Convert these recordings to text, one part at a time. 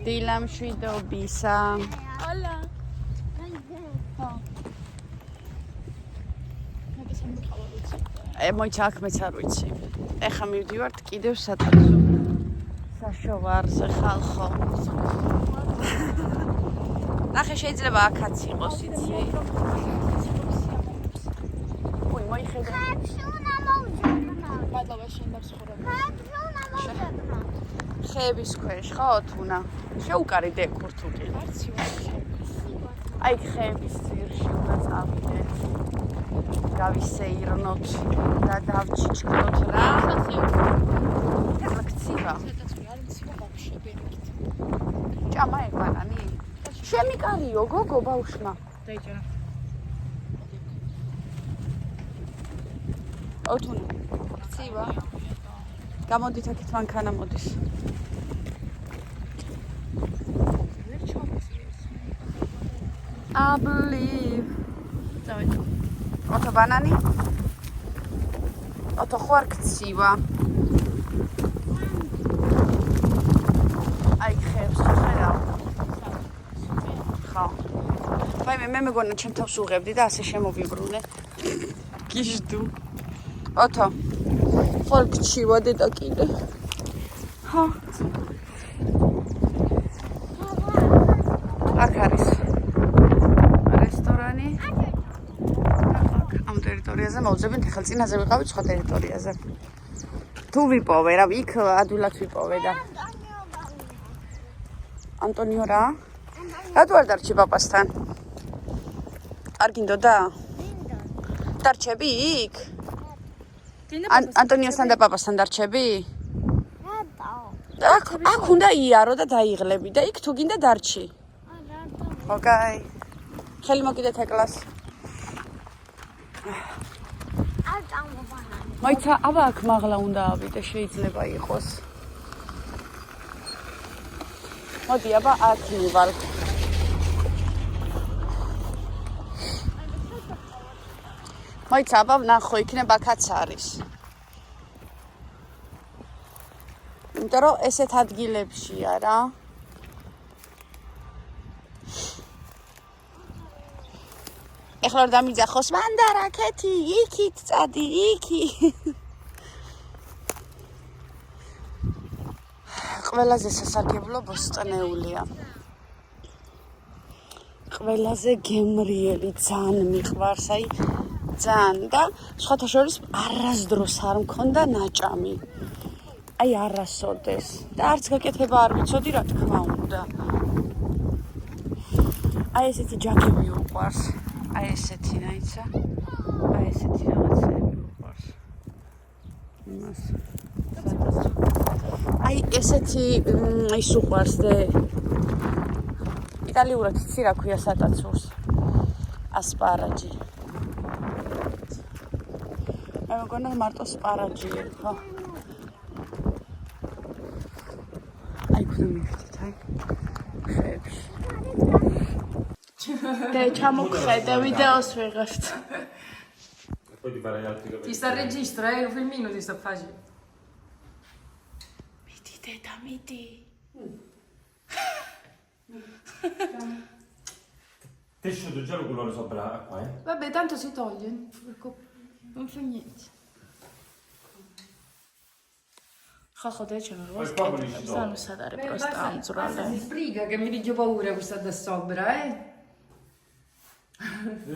დილა მშვიდობისა. Hola. მოიცა აქ მეც არ ვიცი. ეხლა მივდივართ კიდევ სატაცო. საშოვარზე ხალხო. ნახე შეიძლება აქაც იყოს იცი. ой, მოიხედა. მადლობა შენ დამსხურებული. ხეების ქვეშ ხო თუნა? შეუკარიდე ქურთუკი. აი ხეების ძირში უნდა წავიდეთ. გავისეირნოთ და დავჩიჩქნოთ რა. ეხლა ჭამა ეგმანანი? ჩემი კარიო გოგო ბავშმა. დაიჭერა. ოთუნა. ქცივა. გამოდით აქეთ მანქანა მოდის. I believe. დავიჭერა. ოთო ბანანი? ოთო ხوار ქცივა. აი ხებს ხედავ. ხო. ვაიმე მე მეგონა ჩემ თავს უღებდი და ასე შემოვიბრუნე. გიჟდუ. ოთო. ხوار ქცივა დედა კიდე. ხო. აქ არის რესტორანი. ამ ტერიტორიაზე მოვძებნით, ახლა წინაზე ვიყავით სხვა ტერიტორიაზე. თუ ვიპოვე რა, იქ ადვილად ვიპოვე და ანტონიო რა? რატო არ დარჩი პაპასთან? არ გინდოდა? დარჩები იქ? ანტონიოსთან და პაპასთან დარჩები? აქ უნდა იარო და დაიღლები და იქ თუ გინდა დარჩი. ოკეი. ხელი მოკიდეთ ეკლას. მოიცა, აბა აქ მაღლა უნდა ავიდე, შეიძლება იყოს. მოდი, აბა აქ მივალ. მოიცა, აბა ვნახო, იქნება აქაც არის. იმიტომ რომ ესეთ ადგილებშია რა. ეხლა რომ დამიძახოს, მან და რაკეთი, იქით წადი, იქი. ყველაზე სასარგებლო ბოსტნეულია. ყველაზე გემრიელი, ძალიან მიყვარს, აი ძალიან და სხვათა შორის არასდროს არ მქონდა ნაჭამი. აი არასოდეს და არც გაკეთება არ ვიცოდი რა თქმა უნდა. აი ესეთი ჯაკები უყვარს. აი ესეთი რაიცა. აი ესეთი რაღაცები უყვარს. იმას. აი ესეთი ის უყვარს და იტალიურად იცი რა ქვია სატაცურს? ასპარაჯი. მე მგონა მარტო სპარაჯია, ხო? აი ქუდა მივიდეთ, აი. ხეებში. Te ჩამოგხედე ვიდეოს ვიღებთ. Poi ti farai altri capelli. Ti sta il registro, il filmino ti sta facendo. მიდი დედა, მიდი. Tesciuto già lo colore sopra qua, eh? Vabbè, tanto si toglie. Non fa niente. ხახო დეჩემ Poi qua pulisci dopo. სანუ სადარე პროსტა ამძრალე. Si sbriga che mi dice paura questa da sopra,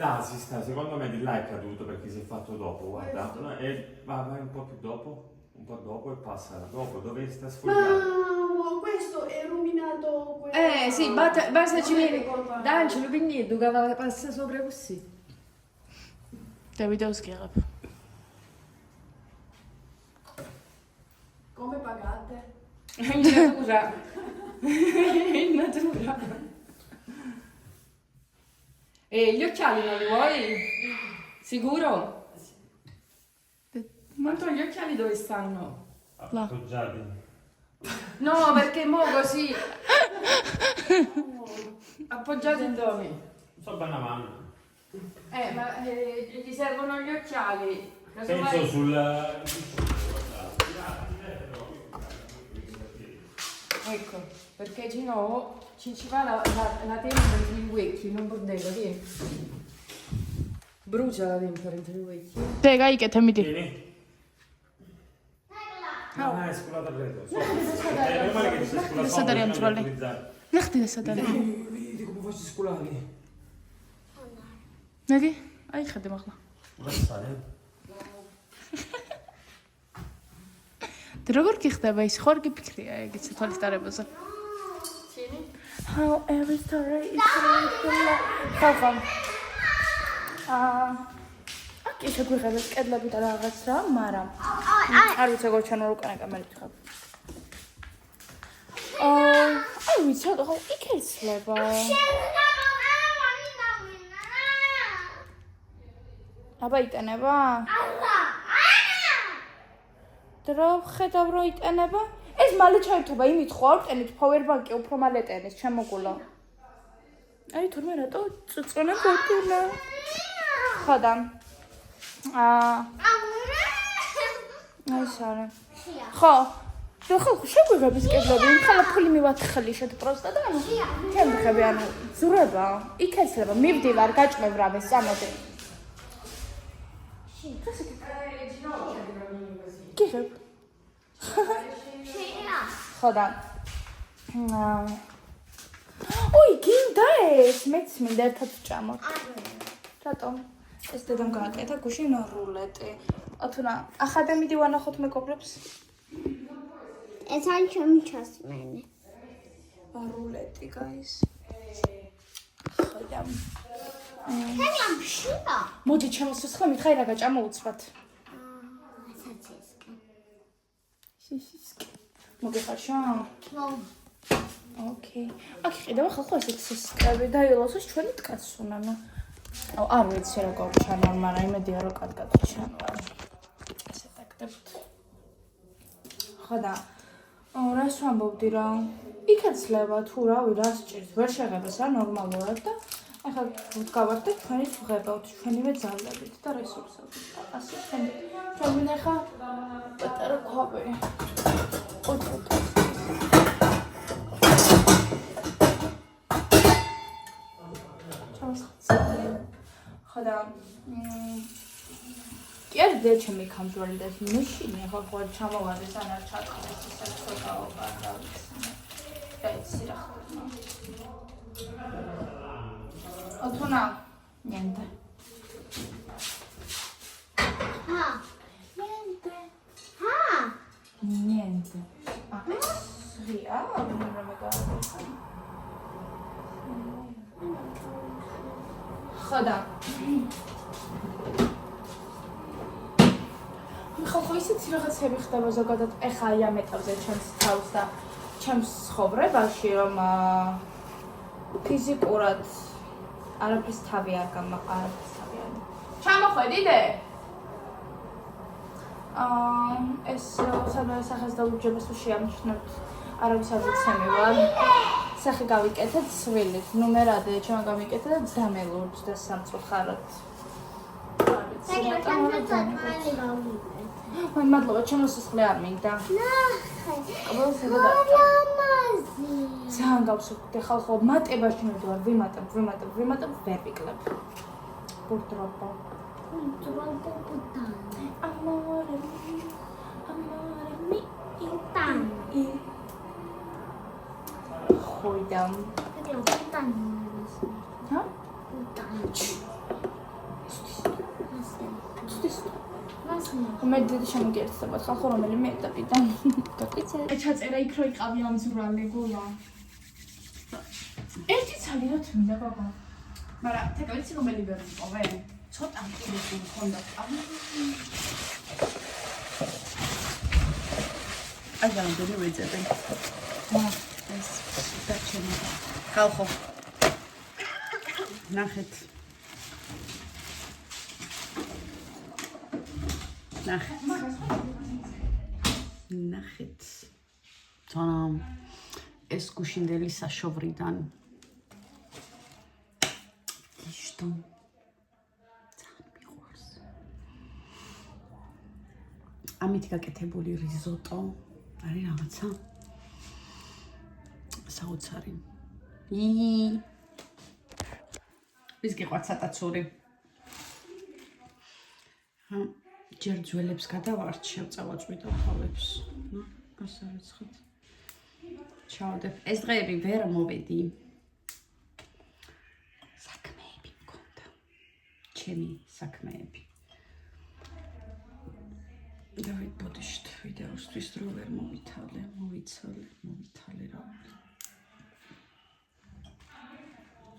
Là si sta, secondo me di là è caduto perché si è fatto dopo, guarda. No, e vai un po' più dopo, un po' dopo e passa dopo, dove sta sfogliando. Ma questo è illuminato. sì, basta ci viene. D'Angelo Vigneto che passa sopra così. და ვიდეოს გიღებ. Come pagate? In natura. In natura. E gli occhiali non li vuoi? Sicuro? Ma tu gli occhiali dove stanno? Appoggiati. No, perché mo così. Appoggiati dove? Sopra una mano. Ma gli servono gli occhiali. Penso sul... Ecco. Perché se no ci va la tempera di wiki, non bordello, vieni. Brucia la tempera di wiki. დე გაიკეთე მიდი. Vieni. Ah, è scolata preto. Meno male che ti sei scolato. Adesso Dario Antrolli. ნახდი და სად არის? Vedi come faccio scolare. მეგი? აი ხედე მახლა. Passare. და როგორ გიხდება ის? ხوار გიფიქრია ეგეც თვალის დარებაზე. How every story is ხალხო. აკი შეგვიღებთ კედლები და რაღაც რა, მაგრამ არ ვიცი როგორ ჩანო უკანა კამერით ხარ. აი ვიცი, ხო იქ ეცლება. აბა იტანება? დრო ხედავ რომ იტანება? ეს მალე ჩაირთვება, იმით ხო არ ტენით powerbank-ი უფრო მალე ტენის, ჩემოგულა. აი თურმე რატო წუწონა გოთულა? ხოდა. აი სარა. ხო. ხო, შეგვიღებ ის კედლები, ხალხ ფული მივათხლიშეთ პროსტა და ანუ ჩემ ხები ანუ ზურება, იქ ეცლება, მივდივარ, გაჭმევ რამეს, წამოდი. გიღებ. ხოდა. ოი, გინდა ეს, მეც მინდა ერთად ვჭამოთ. რატომ? ეს დედამ გააკეთა გუშინ რულეტი. ათუნა, ახლა მიდი ვანახოთ მეკობრებს. ეს არის ჩემი ჩასმენი. რულეტი, guys. ხოდა. ჩემი ამშია. მოდი ჩემოსხო მითხარი რა გაჭამო უცბად. სისისკი. მოგეხარშა? ოკეი. აქ ყიდავა ხალხო ესეც სისკები და ილოსოს ჩვენი ткაცუნა, ნუ. აუ არ ვიცი როგორ ჩანო, მაგრამ იმედია რომ კარგად ჩანო. ესე დაგდებთ. ხოდა. რას ვამბობდი რა? იქეცლება თუ რავი რა სჭირს, ვერ შეღებას რა ნორმალურად და ახლა გავართ და თქვენით ვღებავთ ჩვენივე ძალებით და რესურსებით. ასე ჩვენ ახლა პატარა ქვაბი. ხოდა კი არ დე ჩემი კამჟვალი და მაშინი ახლა ხო ჩამოვარდეს ან არ ჩატყდეს ისე ცოტაობა და ვიცი რა ხდება. ათუნა ნენდა. Niente. Ria, non mi guarda. ხოდა. ხო ისეთი რაღაცები ხდება ზოგადად ეხა აი ამ ეტაპზე ჩემს თავს და ჩემს ცხოვრებაში რომ ფიზიკურად არაფრის თავი არ არაფრის თავი არ. ჩამოხვედიდე? ეს სადღაც სახეს დაუჯებას თუ შეამჩნევთ არავის არ ვიცემი ვარ. სახე გავიკეთეთ სვილით, ნუმერადე ჩვენ გავიკეთეთ და დამელურთ და სამწუხაროდ. მადლობა, ჩემო სისხლი არ მინდა. ნახე. ძალიან გავსუქდი ხალხო, მატებაში მივდივარ, ვიმატებ, ვერ ვიკლებ. ბურდრობა. Amore mi intanto. Ხოიდან. ჰა? მე დიდი შემოგერცებათ ხალხო რომელიმე ეტაპიდან. გაკეთე. ჩაწერა იქ რო იყავი ამ ზურალე გოლა. ერთი ცალიერად მინდა ბაბა. მაგრამ თეკავიცი რომელი ვერ ვიყავე? ცოტა მყიდული მქონდა. აი გამოდები ვეძებენ. ეს დაჩენია. ხალხო. ნახეთ. ნახეთ. თანამ ეს გუშინდელი საშოვრიდან. იშტო. ამით გაკეთებული რიზოტო არის რაღაცა საოცარი. ვის გიყვართ სატაცური? ჯერ ძველებს გადავართ, შევწავაწვიდო თვალებს. გასარიცხოთ. ჩავდებ. ეს დღეები ვერ მოვედი. საქმეები მქონდა. ჩემი საქმეები. დავით ბოდიშთ ვიდეოსთვის დრო ვერ მოვიცალე რა.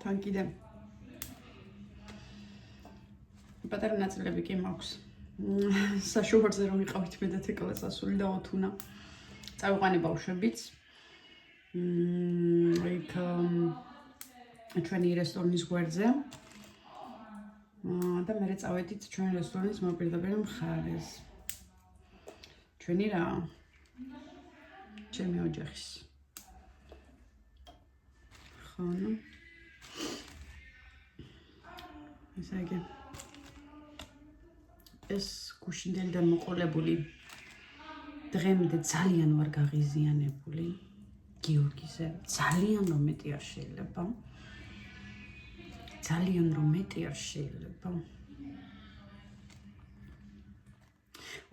თან კიდე პატარა ნაწილები კი მაქვს. საშუალოზე რომ ვიყავით მე და თეკლას ასული და ოთუნა. წავიყვანე ბავშვებიც. იქ ჩვენი რესტორნის გვერდზე. და მე წავედით ჩვენი რესტორნის მოპირდაპირე მხარეს. ჩვენი რა? ჩემი ოჯახის. ხო, ნუ. ესე იგი ეს გუშინდელიდან მოყოლებული დღემდე ძალიან ვარ გაღიზიანებული გიორგიზე. ძალიან რომ მეტი არ შეიძლება.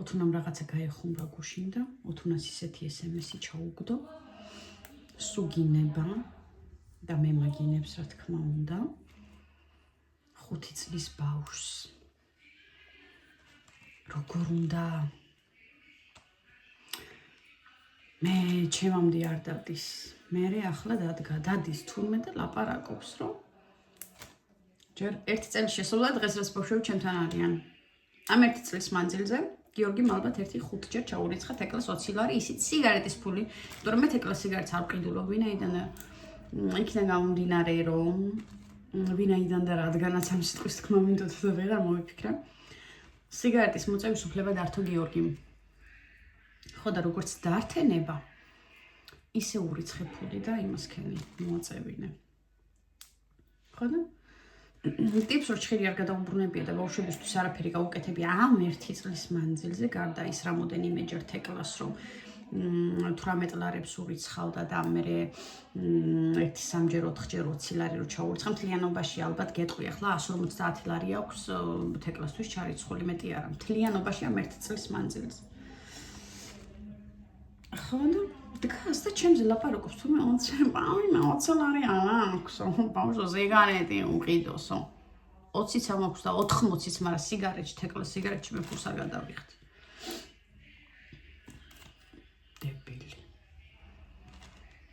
ოთუნამ რაღაცა გაეხუმრა გუშინდა. ოთუნას ისეთი SMS-ი ჩაუგდო. სუგინება და მე მაგინებს რა თქმა უნდა. 5 წლის ბავშვს. როგორ უნდა მე ჩემამდე არ დადის. მე ახლა დადგა, დადის თურმე და ლაპარაკობს, რომ ჯერ 1 წელი შესულა დღეს რაც ბავშვები ჩემთან არიან. ამ 1 წლის მანძილზე გიორგიმ ალბათ 1-5 ჯერ ჩაურიცხა თეკლას 20 ლარი, ისიც სიგარეტის ფული. იმიტომ რომ მე თეკლას სიგარეტს არ ვყიდულობ, ვინაიდან იქიდან გამომდინარე, რომ ვინაიდან და რადგანაც ამ სიტყვის თქმა მინდოდა და ვეღარ მოვიფიქრე. სიგარეტის მოწევის უფლება დართო გიორგიმ. ხო და როგორც დაართენება, ისე ურიცხე ფული და იმასქენი მოაწევინე. ხო და ტიპს რომ ჩხირი არ გადაუბრუნებია და ბავშვებისთვის არაფერი გაუკეთებია ამ 1 წლის მანძილზე, გარდა ის რამოდენიმეჯერ თეკლას რომ 18 ლარებს ურიცხავდა და მე 1-3 ჯერ 4 ჯერ 20 ლარი რო ჩაურიცხა მთლიანობაში ალბათ გეტყვი ახლა 150 ლარი აქვს თეკლასთვის ჩარიცხული, მეტი არა. მთლიანობაში ამ 1 წლის მანძილზე. ხო და დგას და ჩემზე ლაპარაკობს თუმე 20 ლარი აქვს ბავშვო ზეგანეთი უყიდოსო 20-იც ამაქვს და 80-იც, მაგრამ სიგარეტში თეკლას სიგარეტში მე ფულს არ გადავიხდი. დებილი.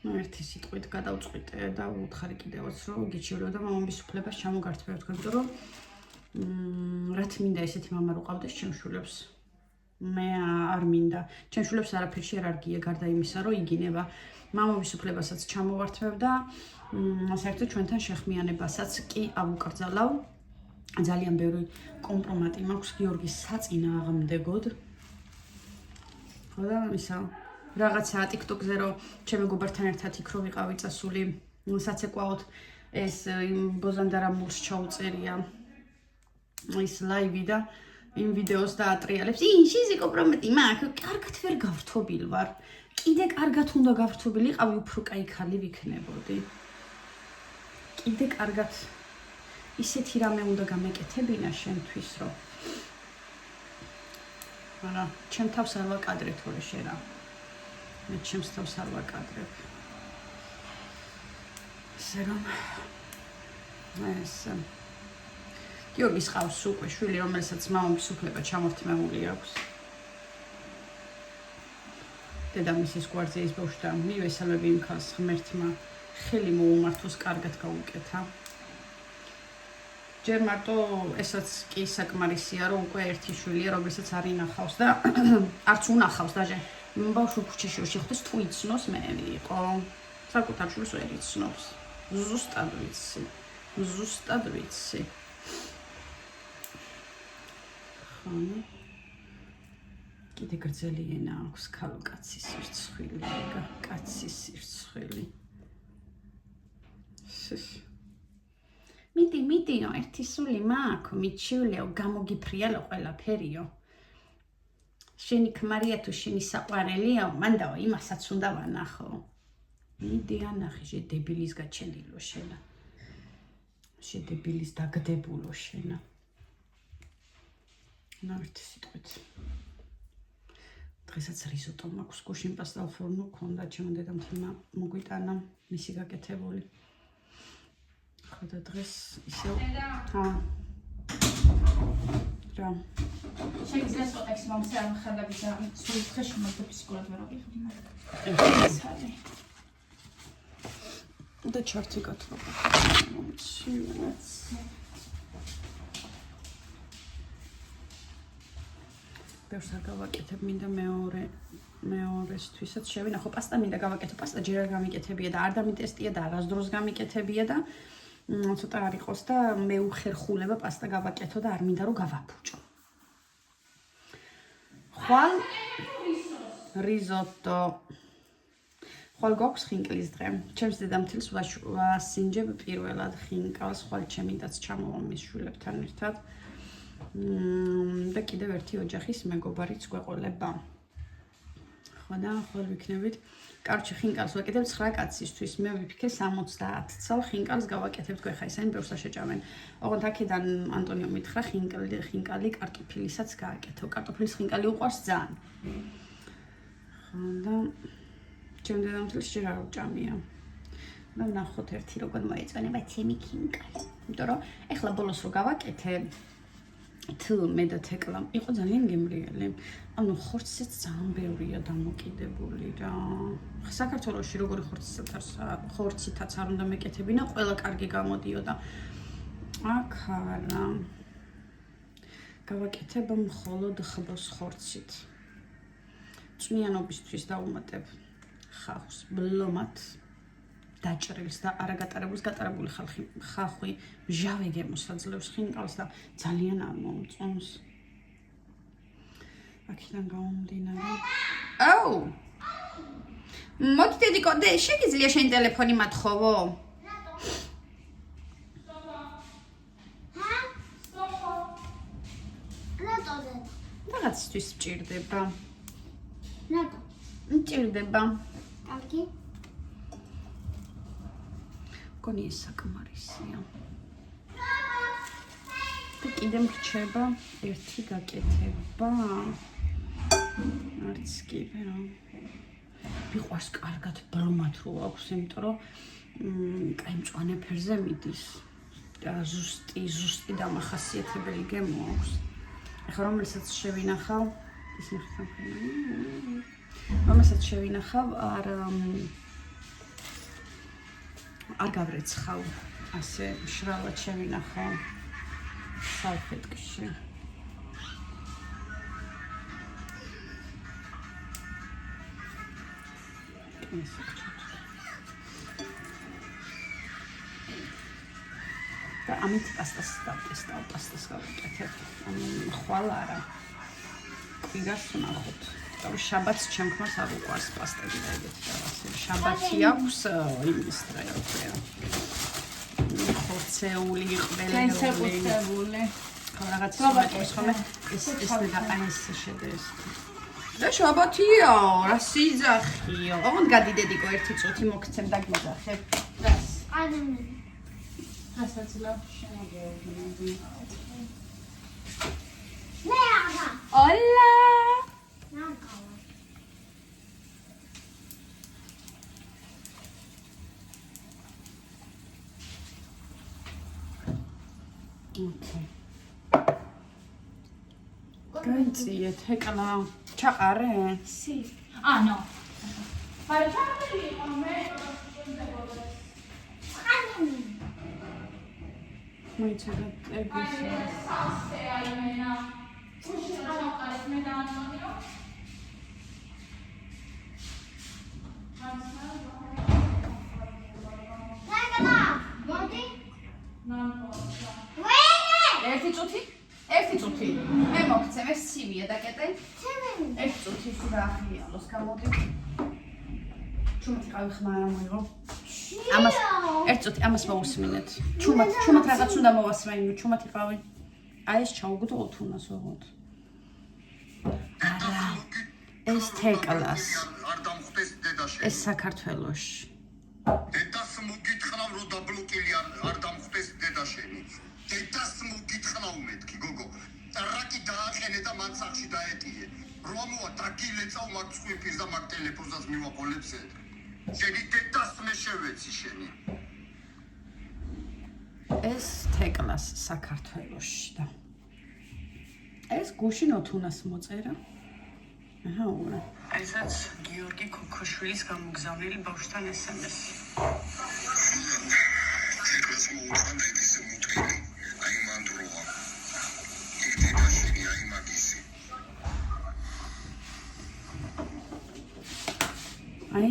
ნუ ერთი სიტყვით გადავწყვიტე და უთხარი კიდევაც რომ გიჩვენო და მამამის უფლებას ჩამოგართმევ თქვენ, იმიტომ რომ რაც მინდა ესეთი მამა რო ყავდეს ჩემს შვილებს. მე არ მინდა. ჩემს შვილებს არაფერში არ არგია გარდა იმისა, რომ იგინება. მამობის უფლებასაც ჩამოვართმევ და საერთოდ ჩვენთან შეხმიანებასაც კი ავუკრძალავ. ძალიან ბევრი კომპრომატი მაქვს გიორგის საწინააღმდეგოდ. ხო და ისა რაღაცა TikTok-ზე რომ ჩემი გუბერთან ერთად იქ რო ვიყავი წასული, საცეკვაოდ ეს ბოზანდარა მულს ჩაუწერია ის ლაივი და იმ ვიდეოს დაატრიალებს. შიზი კომპრომატი მაქვს, კარგად ვერ გავრთობილ ვარ. კიდე კარგად უნდა გავრთობილიყავი, უფრო კაი ხალი ვიქნებოდი. კიდე კარგად ისეთი რამე უნდა გამეკეთებინა შენთვის, რომ არა, ჩემ თავს არ ვაკადრებ თორე შენ რა. მე ჩემს თავს არ ვაკადრებ. ესე რომ ეს გიორგის ყავს უკვე შვილი, რომელსაც მამობის უფლება ჩამორთმეული აქვს. დედამისის გვარზე ის ბავშვი და მივესალმები იმ ხალხს ღმერთმა ხელი მოუმართოს, კარგად გაუკეთა. ჯერ მარტო ესაც კი საკმარისია, რომ უკვე ერთი შვილია, რომელსაც არ ინახავს და არც უნახავს დაჟე. ბავშვი ქუჩაში რო შეხვდეს თუ იცნობს მე ვიყო. საკუთარ შვილს ვერ იცნობს. ზუსტად ვიცი. კიდე გრძელი ენა აქვს ქალ კაცის სირცხვილი, კაცის სირცხვილი. მიდიო, ერთი სული მაქვს, მიჩივლეო, გამოგიფრიალო ყველაფერიო. შენი ქმარია თუ შენი საყვარელიო, მანდაო იმასაც უნდა ვანახო. მიდიან ნახე შედებილის გაჩენილო შენა. შედებილის დაგდებულო შენა. ნავით სიტყვით. დღესაც რიზოტო მაქვს, გუშინ პასტა ფორნო ქონდა, ჩემო დედამთილმა მოგვიტანა მისი გაკეთებული. ხო და დღეს ისევ რა შეიძლება სპოტექს მომცე ამ ხარდები და სულ დღეში მოგვი ფიზიკურად ვერ აღიხდი მაგრამ და ჩარტი გათხრობა. ბევრს არ გავაკეთებ, მინდა მეორესთვისაც შევინახო. პასტა მინდა გავაკეთო, პასტა ჯერ არ გამიკეთებია და არ დამიტესტია და არასდროს გამიკეთებია და ცოტა არ იყოს და მე უხერხულება პასტა გავაკეთო და არ მინდა რომ გავაფუჭო. ხვალ რიზოტო. ხვალ გვაქვს ხინკლის დღე. ჩემს დედამთილს ვასინჯებ პირველად ხინკალს, ხვალ ჩემიდაც ჩამოვა მის შვილებთან ერთად. და კიდევ ერთი ოჯახის მეგობარიც გვეყოლება. ხო და ხვალ ვიქნებით. კარჩი ხინკალს ვაკეთებ 9 კაცისთვის. მე ვიფიქრე 70 წელ ხინკალს გავაკეთებ თქვენ ისინი ბევრს შეჭამენ. ოღონდ აქედან ანტონიო მითხრა ხინკალი კარტოფილისაც გააკეთო. კარტოფილის ხინკალი უყვარს ძალიან. ხო და ჩემ დედამთილს ჯერ არ უჭამია. და ნახოთ ერთი როგორ მოეწონება ჩემი ხინკალი. იმიტომ რომ ეხლა ბოლოს რო გავაკეთე მე და თეკლა იყო ძალიან გემრიელი. ანუ ხორციც ძალიან ბევრია დამოკიდებული რა. საქართველოში როგორი ხორცითაც არ უნდა მეკეთებინა, ყველა კარგი გამოდიოდა. აქ არა. გავაკეთებ მხოლოდ ხბოს ხორცით. წვნიანობისთვის დავუმატებ ხახვს, ბლომად დაჭრილს და არაგატარებულს გატარებული ხახვი მჟავე გემოსაძლევს ხინკალს და ძალიან არ მომწონს. აქედან გამომდინარე. აუ! მოდი დედიკო, შეგიძლია შენი ტელეფონი მათხოვო? რაღაცისთვის მჭირდება. რატო? მჭირდება. კარგი. გონი ეს საკმარისია. და კიდე მრჩება ერთი გაკეთება. არც კი რა. მიყვარს კარგად ბლომად რო აქვს, იმიტომ რომ კაი მწვანე ფერზე მიდის. და ზუსტი დამახასიათებელი გემო აქვს. ეხლა რომელსაც შევინახავ, ის ნახავ. რომელსაც შევინახავ, არ გავრეცხავ, ასე მშრალად შევინახავ სალფეტკში. და ამით პასტას დავტესტავ, პასტას გავაკეთებ. ხვალ არა. კვირას ვნახოთ. შაბათს ჩემქმას არ უყვარს პასტები და ეგეთი რაღაცა. შაბათი აქვს იმის დღე რა ქვია. ხორცეული, ყველეული. ხო რაღაც ის ხომ ეს ეს შედეს. და შაბათია, რა სიძახიო. ოღონდ გადი დედიკო ერთი წუთი მოგცემ და გიძახებ. რას? ადამიანი. რასაც ლა შემოგეუბნები. მე აღა. Hola! Okay. Განციეთ, ეკლა ჩაყარე? Sí. Ah, no. Para ჩაყარი იყო მე მოიცადე ეგის. ასე აიმენა. Უშენ ჩაყარეთ მე და ანტონიო. მოდი. ერთი წუთი. მე მოგცემ ეს ცივია დაკეტე. ერთი წუთი სულ აღიალოს გამოდი. ჩუმად ყავი ხმა არ მოიღო. ამას ერთი წუთი ამას მოусმინეთ. ჩუმად რაღაც უნდა მოვასმენო, ჩუმად იყავი. აი ეს ჩაუგდო ოთუნას ოღონდ. არა. ეს თეკლას. ეს საქართველოში. დედას მოგითხრა რომ დაბლოკილი არ დამხვდეს დედა შენი. დედას მოგითხრა მეთქი გოგო. რაკი დააყენე და მან სახში დაეტიე. რომოა დაგილეწავ მაგ წვიფის და მაგ ტელეფონსაც მივაყოლებს ეთ. შენი დედას მე შევეცი შენი. ეს თეკლას საქართველოში და ეს გუშინ ოთუნას მოწერა. აჰა, ურა. ესაც გიორგი ქოქოშვილის გამოგზავნილი ბავშვთან SMS. თეკლას მოუწოდა ის მუტყილი. აი მანდროა. დედა შენი აი მაგისი. აი,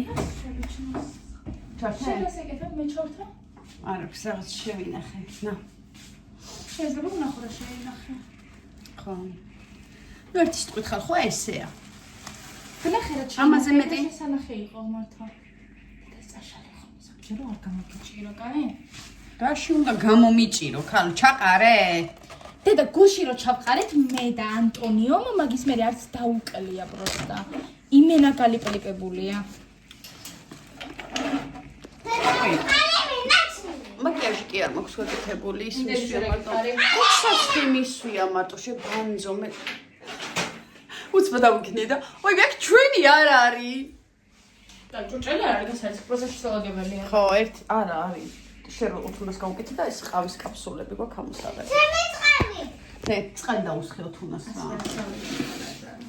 შეიძლება მე ჩორთა? არ აქვს რაღაც შევინახე. ნა, შეიძლება ვნახო რა შეინახე. ხო. ნუ ერთი სიტყვით ხარ, ხო ესეა. ვნახე რა ამაზე მეტი? შესანახე იყო მართლა. და წაშალე ხომ საჭირო არ გამოგიჭირო, კაი? რაში უნდა გამომიჭირო, ქალო, ჩაყარე? დედა გუში რო ჩავყარეთ მე და ანტონიო მაგის მე არც დაუკლია პროსტა. იმენა გალიპლიპებულია. მაკიაჟი კი არ მაქვს გაკეთებული, ის იმდენი მისვია მარტო. შეგარი. უცბად მისვია მარტო, შებანძო მე. უცბად დავიქნი და, ой, მე ჩვენი არ არის. და ჭუჭელი არ არის, ეს პროცესი შესაძლებელია. ხო, ერთი არა არის. შენ რო ოთუნას გავუკეთე და ეს ყავის კაფსულები გვაქვს ამოსაღები. ნე, წყალი დაუსხე ოთუნას რა.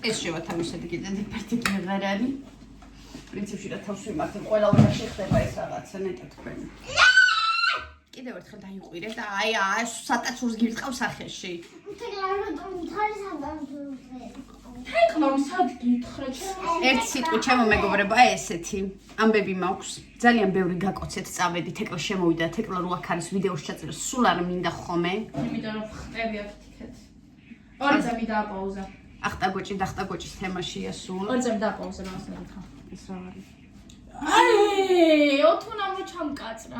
ეს შევათავისებდი კიდე ერთი ვეღარ არის. პრინციპში რა თავს ვიმართებ, ყველა უნდა შეხდება ეს რაღაცა ნეტა თქვენი. კიდევ ერთხელ დაიყვირე და აი სატაცურს გირწყავს სახეში. თეკლამ სად გითხრა ჩემო? ერთ სიტყვით ჩემო მეგობრებო, ესეთი ამბები მაქვს. ძალიან ბევრი გაკოცეთ წავედით, თეკლა შემოვიდა, თეკლა რო აქ არის ვიდეოს ჩაწერა, სულ არ მინდა ხომე. იმიტომ რომ ხტები აქ თიქეთ. ორი წამი დააპაუზა. ახტაგოჭი და ახტაგოჭის თემაშია სულ. ორი წამი დააპაუზა რა ასე გითხრა. ეს რა არის? აი, ოთუნა მოჩამკაცრა.